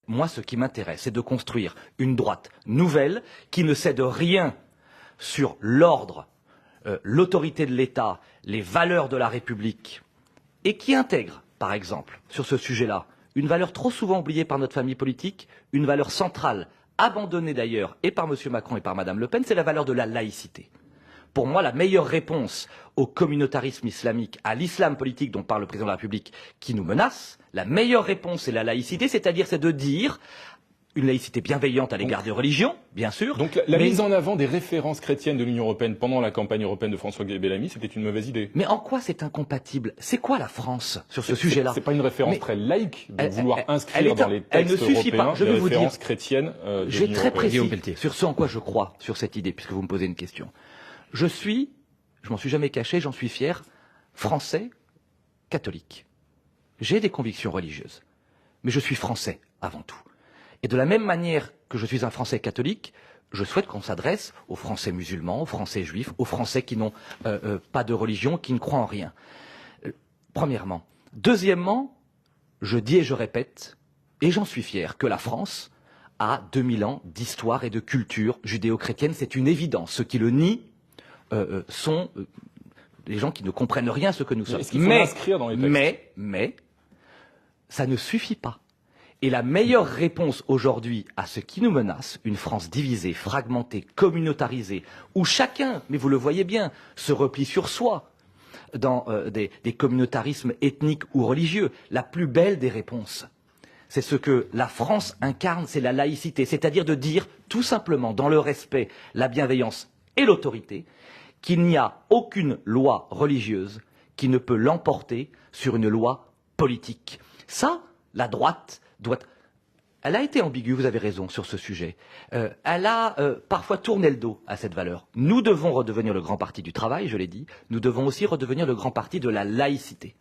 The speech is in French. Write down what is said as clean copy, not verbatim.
Moi, ce qui m'intéresse, c'est de construire une droite nouvelle qui ne cède rien sur l'ordre, l'autorité de l'État, les valeurs de la République, et qui intègre, par exemple, sur ce sujet-là, une valeur trop souvent oubliée par notre famille politique, une valeur centrale, abandonnée d'ailleurs, et par M. Macron et par Mme Le Pen, c'est la valeur de la laïcité. Pour moi, la meilleure réponse au communautarisme islamique, à l'islam politique dont parle le président de la République, qui nous menace, la meilleure réponse, c'est la laïcité, c'est-à-dire c'est de dire une laïcité bienveillante à l'égard des religions, bien sûr. Donc la mise en avant des références chrétiennes de l'Union européenne pendant la campagne européenne de François Bellamy, c'était une mauvaise idée. Mais en quoi c'est incompatible? C'est quoi la France sur ce sujet-là? C'est pas une référence très laïque de vouloir inscrire dans les textes européens des références chrétiennes de je vais être très précis européenne. sur ce en quoi je crois, sur cette idée, puisque vous me posez une question. Je m'en suis jamais caché, j'en suis fier, français, catholique. J'ai des convictions religieuses, mais je suis français avant tout. Et de la même manière que je suis un Français catholique, je souhaite qu'on s'adresse aux Français musulmans, aux Français juifs, aux Français qui n'ont pas de religion, qui ne croient en rien. Premièrement. Deuxièmement, je dis et je répète, et j'en suis fier, que la France a 2000 ans d'histoire et de culture judéo-chrétienne. C'est une évidence. Ceux qui le nient sont les gens qui ne comprennent rien à ce que nous sommes. Est-ce qu'il faut l'inscrire dans les textes? Mais, ça ne suffit pas. Et la meilleure réponse aujourd'hui à ce qui nous menace, une France divisée, fragmentée, communautarisée, où chacun, mais vous le voyez bien, se replie sur soi dans des communautarismes ethniques ou religieux, la plus belle des réponses, c'est ce que la France incarne, c'est la laïcité, c'est-à-dire de dire tout simplement, dans le respect, la bienveillance et l'autorité, qu'il n'y a aucune loi religieuse qui ne peut l'emporter sur une loi politique. Ça, la droite elle a été ambiguë, vous avez raison, sur ce sujet. Elle a parfois tourné le dos à cette valeur. Nous devons redevenir le grand parti du travail, je l'ai dit. Nous devons aussi redevenir le grand parti de la laïcité.